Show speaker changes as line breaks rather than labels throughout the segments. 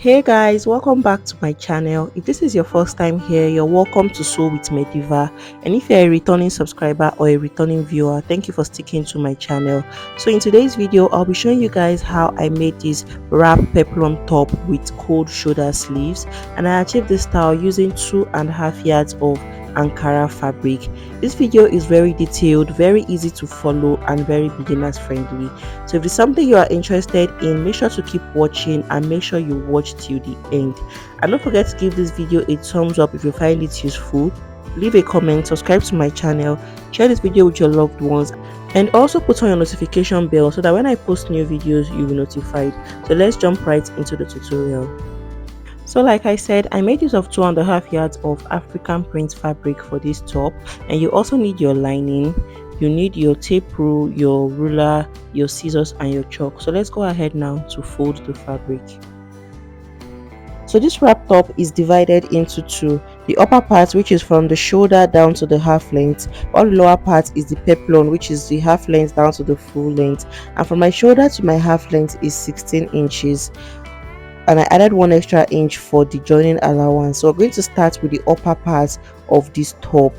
Hey guys, welcome back to my channel. If this is your first time here, you're welcome to Sew with Mediva. And if you're a returning subscriber or a returning viewer, thank you for sticking to my channel. So in today's video, I'll be showing you guys how I made this wrap peplum top with cold shoulder sleeves, and I achieved this style using 2.5 yards of Ankara fabric. This video is very detailed, very easy to follow, and very beginners friendly. So if it's something you are interested in, make sure to keep watching and make sure you watch till the end. And don't forget to give this video a thumbs up if you find it useful. Leave a comment, subscribe to my channel, share this video with your loved ones, and also put on your notification bell so that when I post new videos you'll be notified. So let's jump right into the tutorial. So like I said, I made use of 2.5 yards of African print fabric for this top, and you also need your lining, you need your tape rule, your ruler, your scissors, and your chalk. So let's go ahead now to fold the fabric. So this wrap top is divided into two. The upper part, which is from the shoulder down to the half length, while the lower part is the peplum, which is the half length down to the full length. And from my shoulder to my half length is 16 inches. And I added 1 extra inch for the joining allowance. So we're going to start with the upper part of this top,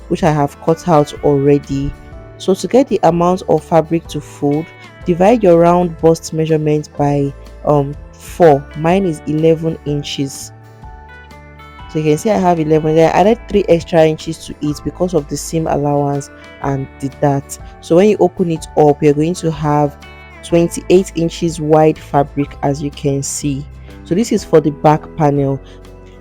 which I have cut out already. So to get the amount of fabric to fold, divide your round bust measurement by 4. Mine is 11 inches. So you can see I have 11. Then I added 3 extra inches to it because of the seam allowance and did that. So when you open it up, you're going to have 28 inches wide fabric, as you can see. So this is for the back panel.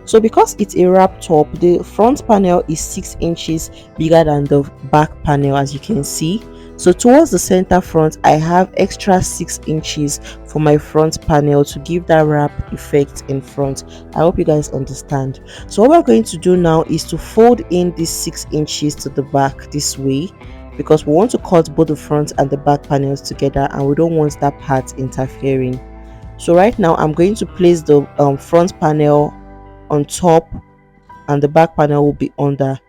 So because it's a wrap top, the front panel is 6 inches bigger than the back panel, as you can see. So towards the center front, I have extra 6 inches for my front panel to give that wrap effect in front. I hope you guys understand. So what we're going to do now is to fold in these 6 inches to the back this way, because we want to cut both the front and the back panels together and we don't want that part interfering. So right now I'm going to place the front panel on top and the back panel will be under.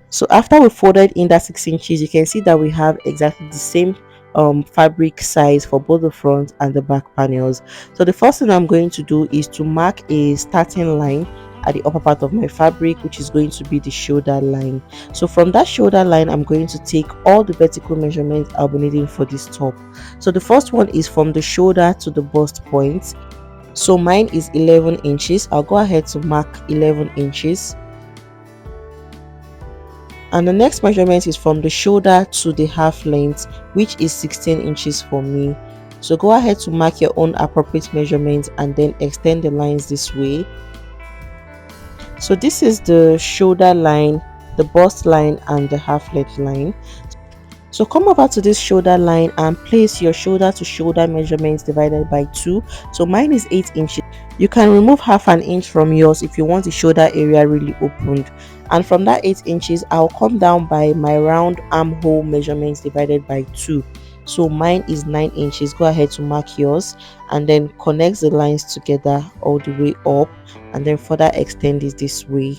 So after we folded in that 6 inches, you can see that we have exactly the same fabric size for both the front and the back panels. So the first thing I'm going to do is to mark a starting line at the upper part of my fabric, which is going to be the shoulder line. So from that shoulder line, I'm going to take all the vertical measurements I'll be needing for this top. So the first one is from the shoulder to the bust point. So mine is 11 inches. I'll go ahead to mark 11 inches. And the next measurement is from the shoulder to the half length, which is 16 inches for me. So go ahead to mark your own appropriate measurements and then extend the lines this way. So this is the shoulder line, the bust line, and the half length line. So come over to this shoulder line and place your shoulder to shoulder measurements divided by 2. So mine is 8 inches. You can remove half an inch from yours if you want the shoulder area really opened. And from that 8 inches, I'll come down by my round armhole measurements divided by 2. So mine is 9 inches. Go ahead to mark yours and then connect the lines together all the way up and then further extend it this way.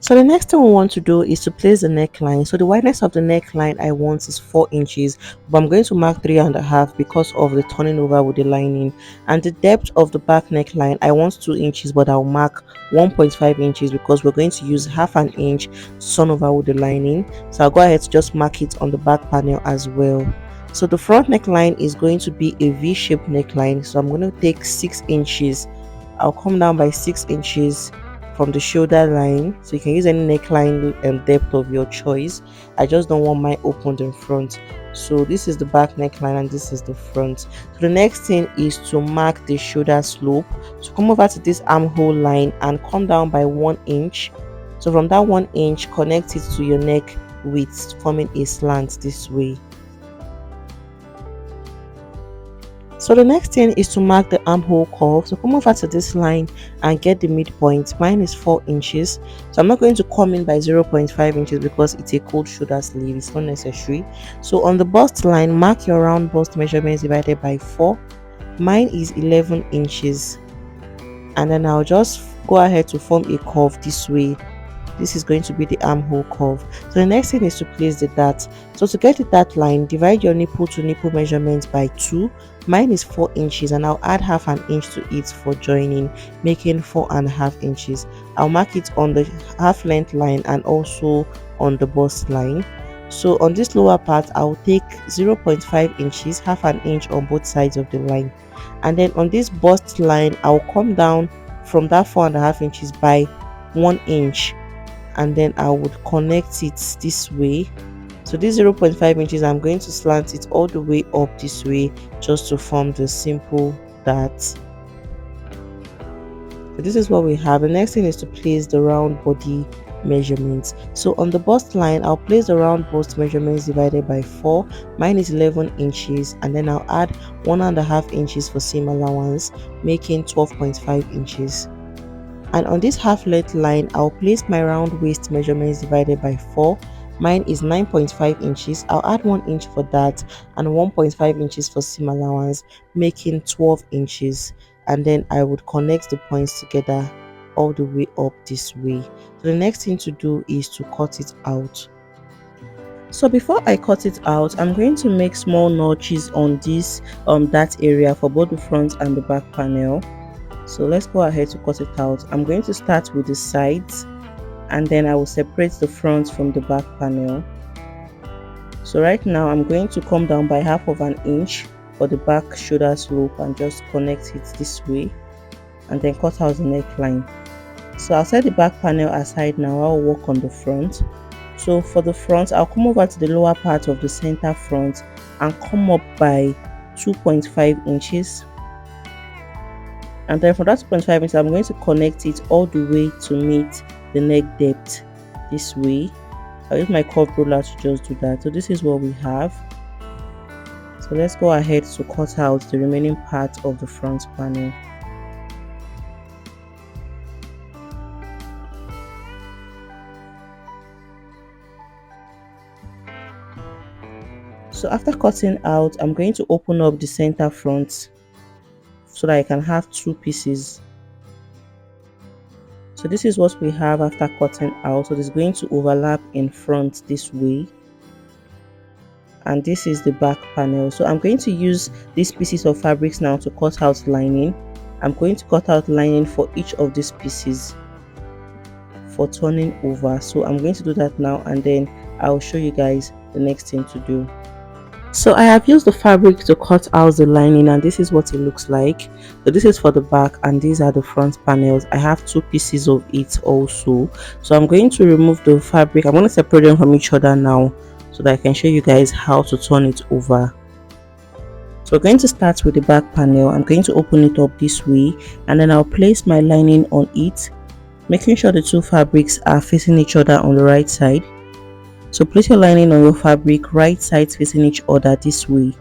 So the next thing we want to do is to place the neckline. So the wideness of the neckline I want is 4 inches, but I'm going to mark 3.5 because of the turning over with the lining. And the depth of the back neckline I want 2 inches, but I'll mark 1.5 inches because we're going to use half an inch to turn over with the lining. So I'll go ahead to just mark it on the back panel as well. So the front neckline is going to be a V-shaped neckline. So I'm going to take 6 inches. I'll come down by 6 inches from the shoulder line. So you can use any neckline and depth of your choice. I just don't want mine opened in front. So this is the back neckline and this is the front. So the next thing is to mark the shoulder slope. So come over to this armhole line and come down by 1 inch. So from that 1 inch, connect it to your neck width, forming a slant this way. So the next thing is to mark the armhole curve. So come over to this line and get the midpoint. Mine is 4 inches. So I'm not going to come in by 0.5 inches because it's a cold shoulder sleeve. It's not necessary. So on the bust line, mark your round bust measurements divided by 4. Mine is 11 inches. And then I'll just go ahead to form a curve this way This is going to be the armhole curve. So the next thing is to place the dart. So to get the dart line, divide your nipple to nipple measurements by 2. Mine is 4 inches, and I'll add half an inch to it for joining, making 4.5 inches. I'll mark it on the half length line and also on the bust line. So on this lower part, I'll take 0.5 inches, half an inch on both sides of the line. And then on this bust line, I'll come down from that 4.5 inches by 1 inch, and then I would connect it this way. So this 0.5 inches, I'm going to slant it all the way up this way just to form the simple dart. So this is what we have. The next thing is to place the round body measurements. So on the bust line, I'll place the round bust measurements divided by 4. Mine is 11 inches, and then I'll add 1.5 inches for seam allowance, making 12.5 inches. And on this half length line, I'll place my round waist measurements divided by 4. Mine is 9.5 inches. I'll add 1 inch for that and 1.5 inches for seam allowance, making 12 inches. And then I would connect the points together all the way up this way. So the next thing to do is to cut it out. So before I cut it out, I'm going to make small notches on this that area for both the front and the back panel. So let's go ahead to cut it out. I'm going to start with the sides, and then I will separate the front from the back panel. So right now I'm going to come down by half of an inch for the back shoulder slope and just connect it this way, and then cut out the neckline. So I'll set the back panel aside now. I'll work on the front. So for the front, I'll come over to the lower part of the center front and come up by 2.5 inches. And then from that 2.5 inches, I'm going to connect it all the way to meet the neck depth this way. I'll use my curved ruler to just do that. So this is what we have. So let's go ahead to cut out the remaining part of the front panel. So after cutting out, I'm going to open up the center front so that I can have 2 pieces. So this is what we have after cutting out. So it's going to overlap in front this way, and this is the back panel. So I'm going to use these pieces of fabrics now to cut out lining. I'm going to cut out lining for each of these pieces for turning over. So I'm going to do that now, and then I'll show you guys the next thing to do. So I have used the fabric to cut out the lining, and this is what it looks like. So this is for the back, and these are the front panels. I have 2 pieces of it also. So I'm going to remove the fabric. I'm going to separate them from each other now so that I can show you guys how to turn it over. So we're going to start with the back panel. I'm going to open it up this way, and then I'll place my lining on it, making sure the 2 fabrics are facing each other on the right side. So place your lining on your fabric, right sides facing each other this way.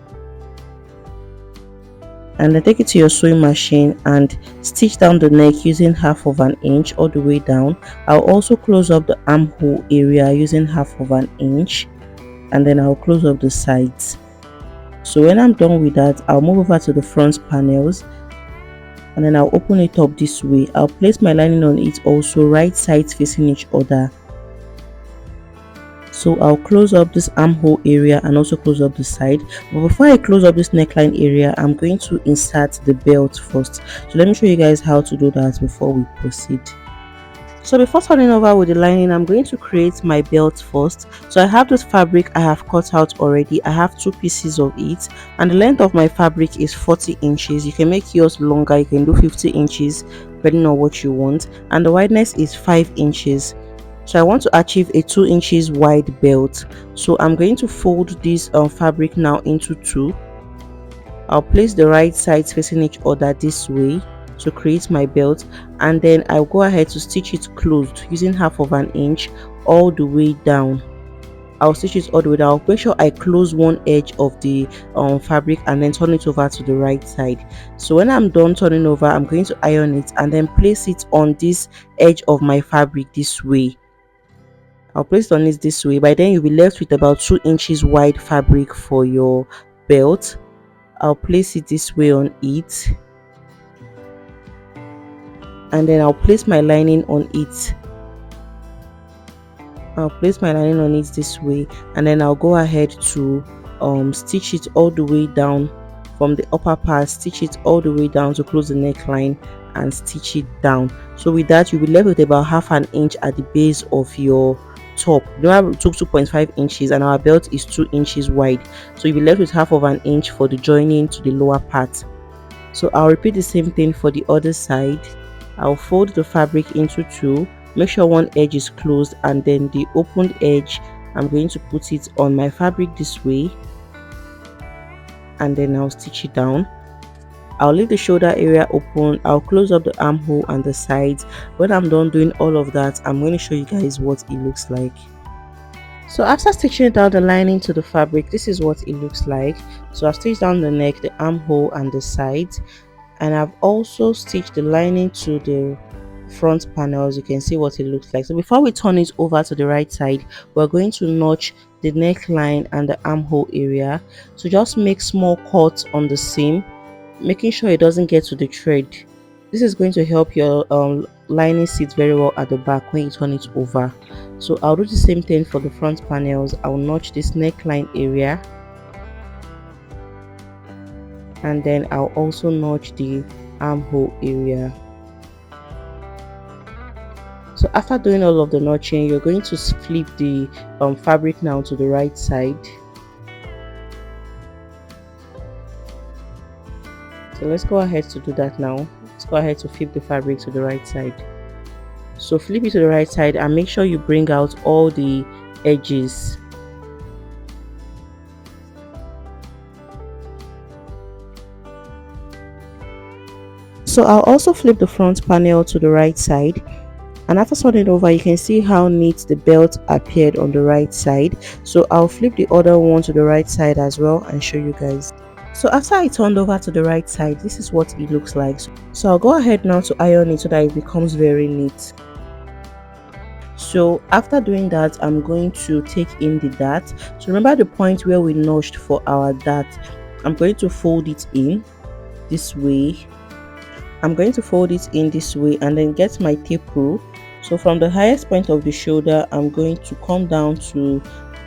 And then take it to your sewing machine and stitch down the neck using half of an inch all the way down. I'll also close up the armhole area using half of an inch, and then I'll close up the sides. So when I'm done with that, I'll move over to the front panels, and then I'll open it up this way. I'll place my lining on it also, right sides facing each other. So I'll close up this armhole area and also close up the side. But before I close up this neckline area, I'm going to insert the belt first. So let me show you guys how to do that before we proceed. So before turning over with the lining, I'm going to create my belt first. So I have this fabric I have cut out already. I have 2 pieces of it, and the length of my fabric is 40 inches. You can make yours longer, you can do 50 inches depending on what you want, and the wideness is 5 inches. So I want to achieve a 2 inches wide belt. So I'm going to fold this fabric now into 2. I'll place the right sides facing each other this way to create my belt, and then I'll go ahead to stitch it closed using half of an inch all the way down. I'll stitch it all the way down. I'll make sure I close one edge of the fabric and then turn it over to the right side. So when I'm done turning over, I'm going to iron it and then place it on this edge of my fabric this way. I'll place it on it this way. By then you'll be left with about 2 inches wide fabric for your belt. I'll place it this way on it, and then I'll place my lining on it. I'll place my lining on it this way, and then I'll go ahead to stitch it all the way down from the upper part, stitch it all the way down to close the neckline and stitch it down. So with that, you'll be left with about half an inch at the base of your top. Remember we took 2.5 inches and our belt is 2 inches wide, so you'll be left with half of an inch for the joining to the lower part. So I'll repeat the same thing for the other side. I'll fold the fabric into two, make sure one edge is closed, and then the opened edge I'm going to put it on my fabric this way, and then I'll stitch it down. I'll leave the shoulder area open, I'll close up the armhole and the sides. When I'm done doing all of that, I'm going to show you guys what it looks like. So after stitching down the lining to the fabric, this is what it looks like. So I've stitched down the neck, the armhole and the sides, and I've also stitched the lining to the front panel. As you can see what it looks like. So before we turn it over to the right side, we're going to notch the neckline and the armhole area. So just make small cuts on the seam, making sure it doesn't get to the thread. This is going to help your lining sit very well at the back when you turn it over. So I'll do the same thing for the front panels. I'll notch this neckline area, and then I'll also notch the armhole area. So after doing all of the notching, you're going to flip the fabric now to the right side. So let's go ahead to do that now. Let's go ahead to flip the fabric to the right side. So flip it to the right side and make sure you bring out all the edges. So I'll also flip the front panel to the right side, and after turning it over, you can see how neat the belt appeared on the right side. So I'll flip the other one to the right side as well and show you guys. So after I turned over to the right side, this is what it looks like. So I'll go ahead now to iron it so that it becomes very neat. So after doing that, I'm going to take in the dart. So remember the point where we notched for our dart. I'm going to fold it in this way. I'm going to fold it in this way and then get my tape rule. So from the highest point of the shoulder, I'm going to come down to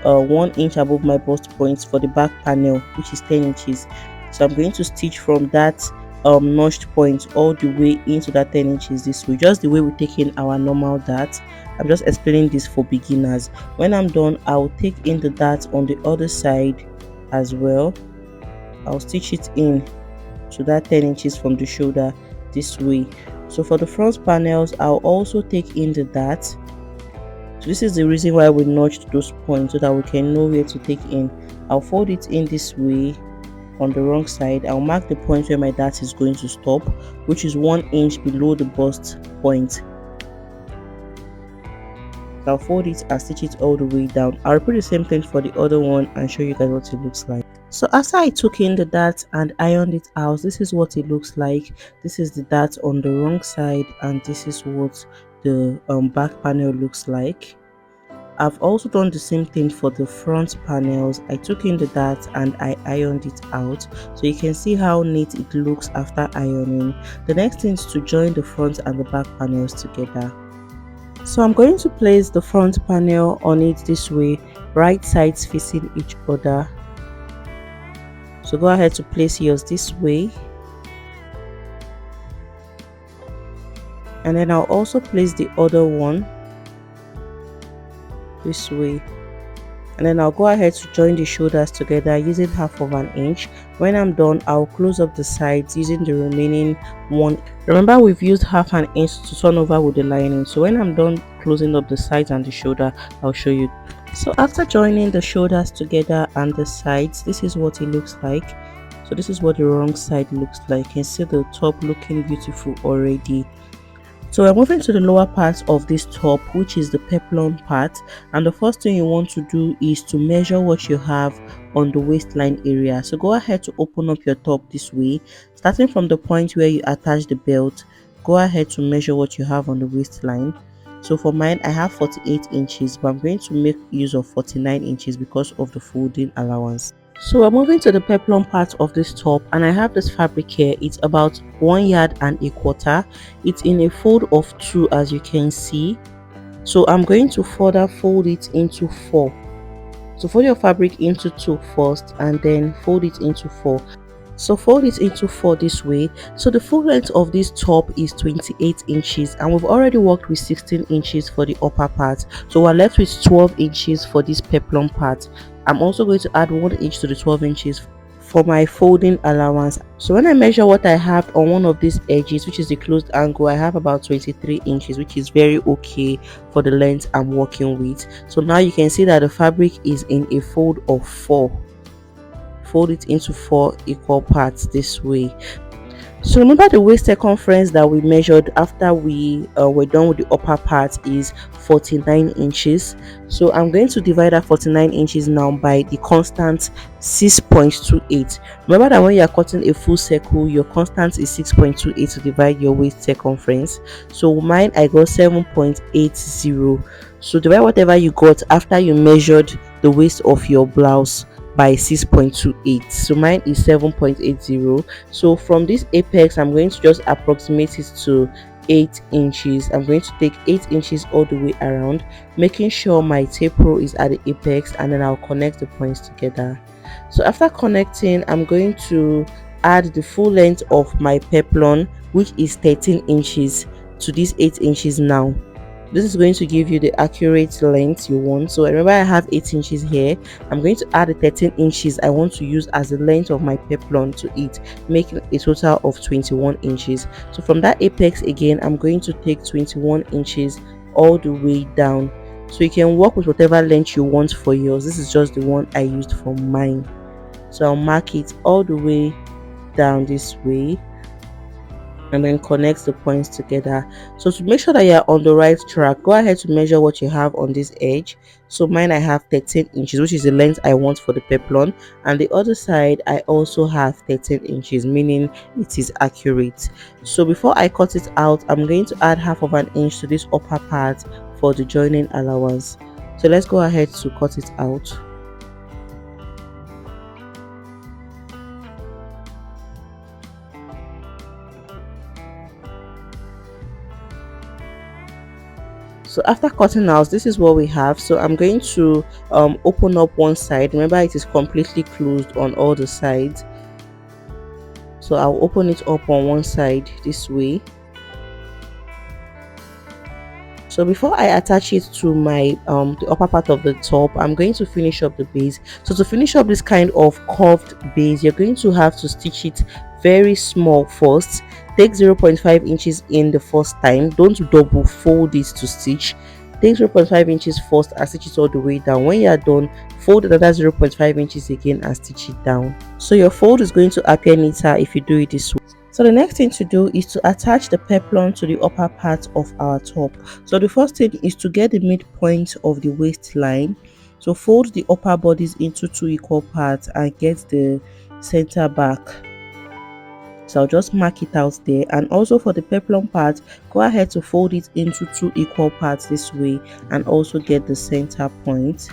1 inch above my bust point for the back panel, which is 10 inches. So I'm going to stitch from that notched point all the way into that 10 inches this way, just the way we take in our normal dart. I'm just explaining this for beginners. When I'm done, I'll take in the dart on the other side as well. I'll stitch it in to that 10 inches from the shoulder this way. So for the front panels, I'll also take in the dart. So this is the reason why we notched those points, so that we can know where to take in. I'll fold it in this way on the wrong side. I'll mark the point where my dart is going to stop, which is 1 inch below the bust point. So I'll fold it and stitch it all the way down. I'll repeat the same thing for the other one and show you guys what it looks like. So after I took in the dart and ironed it out, this is what it looks like. This is the dart on the wrong side, and this is what the back panel looks like. I've also done the same thing for the front panels. I took in the dart and I ironed it out, so you can see how neat it looks after ironing. The next thing is to join the front and the back panels together. So I'm going to place the front panel on it this way, right sides facing each other. So go ahead to place yours this way, and then I'll also place the other one this way, and then I'll go ahead to join the shoulders together using half of an inch. When I'm done, I'll close up the sides using the remaining 1. Remember, we've used half an inch to turn over with the lining. So when I'm done closing up the sides and the shoulder, I'll show you. So after joining the shoulders together and the sides, this is what it looks like. So this is what the wrong side looks like. You can see the top looking beautiful already. So we're moving to the lower part of this top, which is the peplum part, and the first thing you want to do is to measure what you have on the waistline area. So go ahead to open up your top this way, starting from the point where you attach the belt. Go ahead to measure what you have on the waistline. So for mine, I have 48 inches, but I'm going to make use of 49 inches because of the folding allowance. So we're moving to the peplum part of this top, and I have this fabric here. It's about 1 yard and a quarter. It's in a fold of 2, as you can see. So I'm going to further fold it into 4. So fold your fabric into 2 first and then fold it into 4. So fold it into 4 this way. So the full length of this top is 28 inches and we've already worked with 16 inches for the upper part. So we're left with 12 inches for this peplum part. I'm also going to add 1 inch to the 12 inches for my folding allowance. So when I measure what I have on one of these edges, which is the closed angle, I have about 23 inches, which is very okay for the length I'm working with. So now you can see that the fabric is in a fold of 4. Fold it into 4 equal parts this way. So remember the waist circumference that we measured after we were done with the upper part is 49 inches. So I'm going to divide that 49 inches now by the constant 6.28. Remember that when you are cutting a full circle, your constant is 6.28 to divide your waist circumference. So mine, I got 7.80. So divide whatever you got after you measured the waist of your blouse by 6.28. So mine is 7.80. So from this apex, I'm going to just approximate it to 8 inches. I'm going to take 8 inches all the way around, making sure my tape row is at the apex, and then I'll connect the points together. So after connecting, I'm going to add the full length of my peplum, which is 13 inches, to this 8 inches now. This is going to give you the accurate length you want. So remember I have 8 inches here. I'm going to add the 13 inches I want to use as the length of my peplum to it, making a total of 21 inches. So from that apex again, I'm going to take 21 inches all the way down. So you can work with whatever length you want for yours. This is just the one I used for mine. So I'll mark it all the way down this way and then connect the points together. So to make sure that you're on the right track, go ahead to measure what you have on this edge. So mine, I have 13 inches, which is the length I want for the peplum, and the other side I also have 13 inches, meaning it is accurate. So before I cut it out, I'm going to add half of an inch to this upper part for the joining allowance. So let's go ahead to cut it out. So after cutting out, this is what we have. So I'm going to open up one side. Remember, it is completely closed on all the sides. So I'll open it up on one side this way. So before I attach it to my the upper part of the top, I'm going to finish up the base. So to finish up this kind of curved base, you're going to have to stitch it very small first. Take 0.5 inches in the first time. Don't double fold it to stitch. Take 0.5 inches first and stitch it all the way down. When you are done, fold another 0.5 inches again and stitch it down. So your fold is going to appear neater if you do it this way. So the next thing to do is to attach the peplum to the upper part of our top. So the first thing is to get the midpoint of the waistline. So fold the upper bodice into 2 equal parts and get the center back. So I'll just mark it out there. And also for the peplum part, go ahead to fold it into 2 equal parts this way and also get the center point.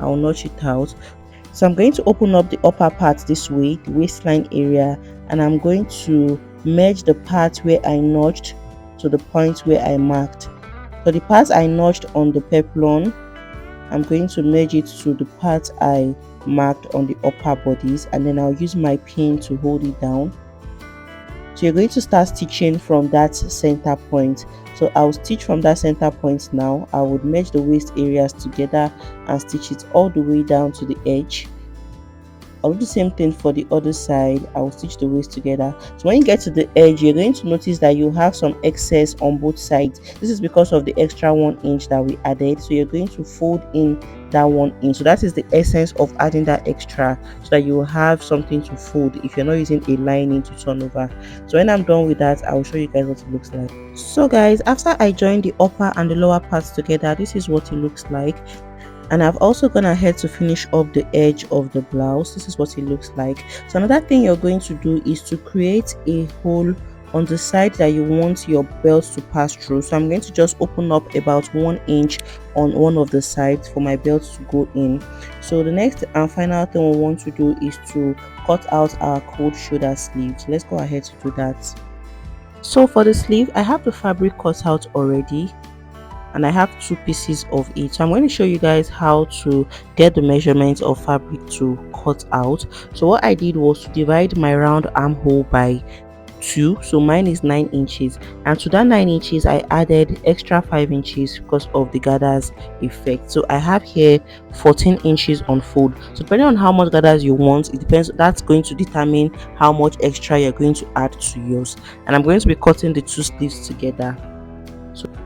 I'll notch it out. So I'm going to open up the upper part this way, the waistline area, and I'm going to merge the part where I notched to the point where I marked. So the part I notched on the peplum, I'm going to merge it to the part I marked on the upper bodice, and then I'll use my pin to hold it down. So you're going to start stitching from that center point. So I'll stitch from that center point now. I would merge the waist areas together and stitch it all the way down to the edge. I'll do the same thing for the other side. I'll stitch the waist together. So when you get to the edge, you're going to notice that you have some excess on both sides. This is because of the extra 1 inch that we added. So you're going to fold in that 1 inch. So that is the essence of adding that extra, so that you will have something to fold if you're not using a lining to turn over. So when I'm done with that, I'll show you guys what it looks like. So guys, after I joined the upper and the lower parts together, this is what it looks like. And I've also gone ahead to finish up the edge of the blouse. This is what it looks like. So another thing you're going to do is to create a hole on the side that you want your belt to pass through. So I'm going to just open up about 1 inch on one of the sides for my belt to go in. So the next and final thing we want to do is to cut out our cold shoulder sleeve. So let's go ahead to do that. So for the sleeve, I have the fabric cut out already. and I have 2 pieces of it. So I'm going to show you guys how to get the measurements of fabric to cut out. So what I did was to divide my round armhole by 2, so mine is 9 inches, and to that 9 inches I added extra 5 inches because of the gathers effect. So I have here 14 inches on fold. So depending on how much gathers you want, it depends, that's going to determine how much extra you're going to add to yours. And I'm going to be cutting the 2 sleeves together.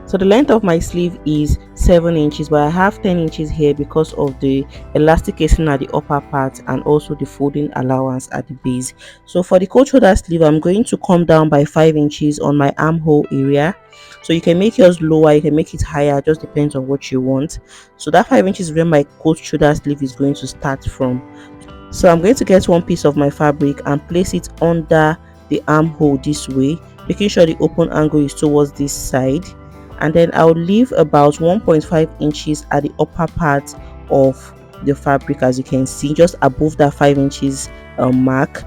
So the length of my sleeve is 7 inches, but I have 10 inches here because of the elastic casing at the upper part and also the folding allowance at the base. So for the coat shoulder sleeve, I'm going to come down by 5 inches on my armhole area. So you can make yours lower, you can make it higher, just depends on what you want. So that 5 inches is where my coat shoulder sleeve is going to start from. So I'm going to get one piece of my fabric and place it under the armhole this way, making sure the open angle is towards this side, and then I'll leave about 1.5 inches at the upper part of the fabric, as you can see, just above that 5 inches mark.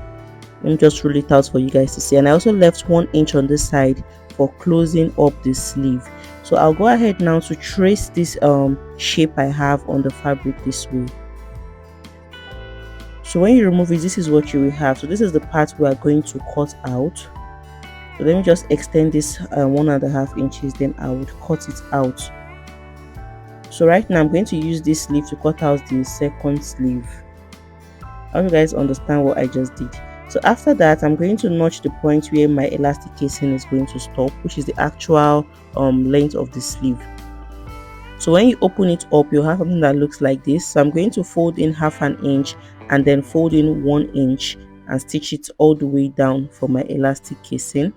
Let me just roll it out for you guys to see. And I also left 1 inch on this side for closing up the sleeve. So I'll go ahead now to trace this shape I have on the fabric this way. So when you remove it, this is what you will have. So this is the part we are going to cut out. So let me just extend this 1.5 inches, then I would cut it out. So right now I'm going to use this sleeve to cut out the second sleeve. I hope you guys understand what I just did. So after that, I'm going to notch the point where my elastic casing is going to stop, which is the actual length of the sleeve. So when you open it up, you'll have something that looks like this. So I'm going to fold in 1/2 inch and then fold in 1 inch and stitch it all the way down for my elastic casing.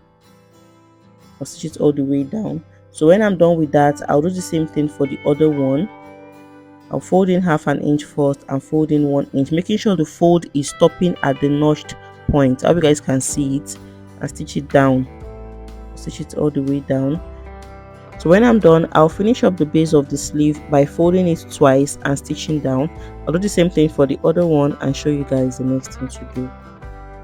I'll stitch it all the way down. So when I'm done with that, I'll do the same thing for the other one. I'll fold in 1/2 inch first and fold in 1 inch, making sure the fold is stopping at the notched point. I hope you guys can see it, and stitch it down. Stitch it all the way down. So when I'm done, I'll finish up the base of the sleeve by folding it twice and stitching down. I'll do the same thing for the other one and show you guys the next thing to do.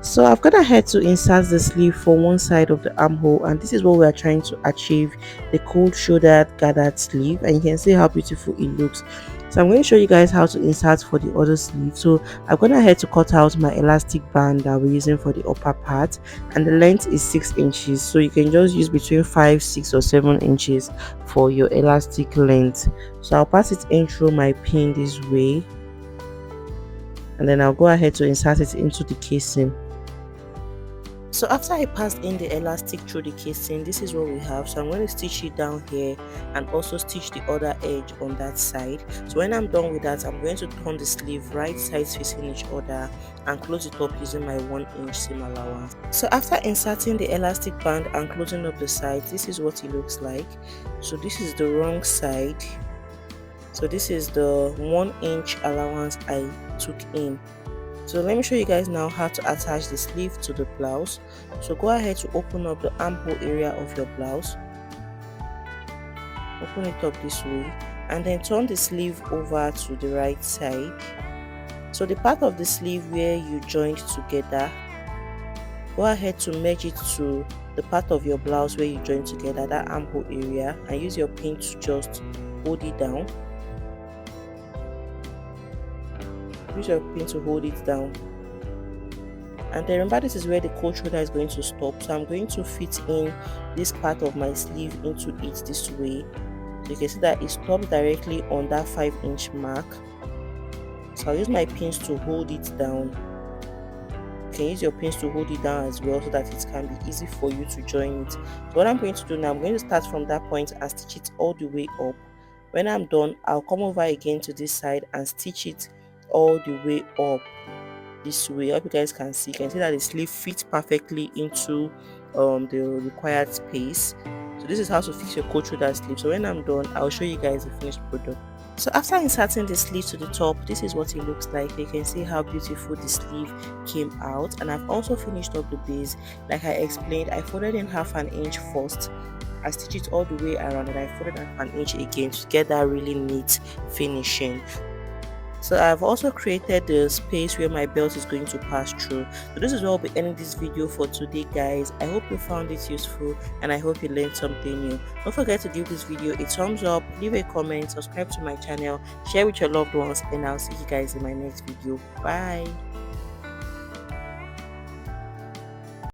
So I've gone ahead to insert the sleeve for one side of the armhole, and this is what we are trying to achieve, the cold shouldered gathered sleeve, and you can see how beautiful it looks. So I'm going to show you guys how to insert for the other sleeve. So I've gone ahead to cut out my elastic band that we're using for the upper part, and the length is 6 inches, so you can just use between 5, 6 or 7 inches for your elastic length. So I'll pass it in through my pin this way, and then I'll go ahead to insert it into the casing. So after I passed in the elastic through the casing, this is what we have. So I'm going to stitch it down here and also stitch the other edge on that side. So when I'm done with that, I'm going to turn the sleeve right sides facing each other and close it up using my 1 inch seam allowance. So after inserting the elastic band and closing up the side, this is what it looks like. So this is the wrong side. So this is the 1 inch allowance I took in. So let me show you guys now how to attach the sleeve to the blouse. So go ahead to open up the armhole area of your blouse. Open it up this way and then turn the sleeve over to the right side. So the part of the sleeve where you joined together, go ahead to merge it to the part of your blouse where you joined together, that armhole area, and use your pin to just hold it down. Use your pin to hold it down, and then remember this is where the coat shoulder is going to stop. So I'm going to fit in this part of my sleeve into it this way. So you can see that it stops directly on that 5 inch mark. So I'll use my pins to hold it down. You can use your pins to hold it down as well so that it can be easy for you to join it. So what I'm going to do now, I'm going to start from that point and stitch it all the way up. When I'm done, I'll come over again to this side and stitch it all the way up this way. I hope you guys can see. You can see that the sleeve fits perfectly into the required space. So this is how to fix your coat shoulder sleeve. So when I'm done, I'll show you guys the finished product. So after inserting the sleeve to the top, this is what it looks like. You can see how beautiful the sleeve came out, and I've also finished up the base. Like I explained, I folded in 1/2 inch first. I stitched it all the way around, and I folded 1/2 inch again to get that really neat finishing. So I've also created the space where my belt is going to pass through. So this is where I'll be ending this video for today, guys. I hope you found it useful and I hope you learned something new. Don't forget to give this video a thumbs up, leave a comment, subscribe to my channel, share with your loved ones, and I'll see you guys in my next video. Bye.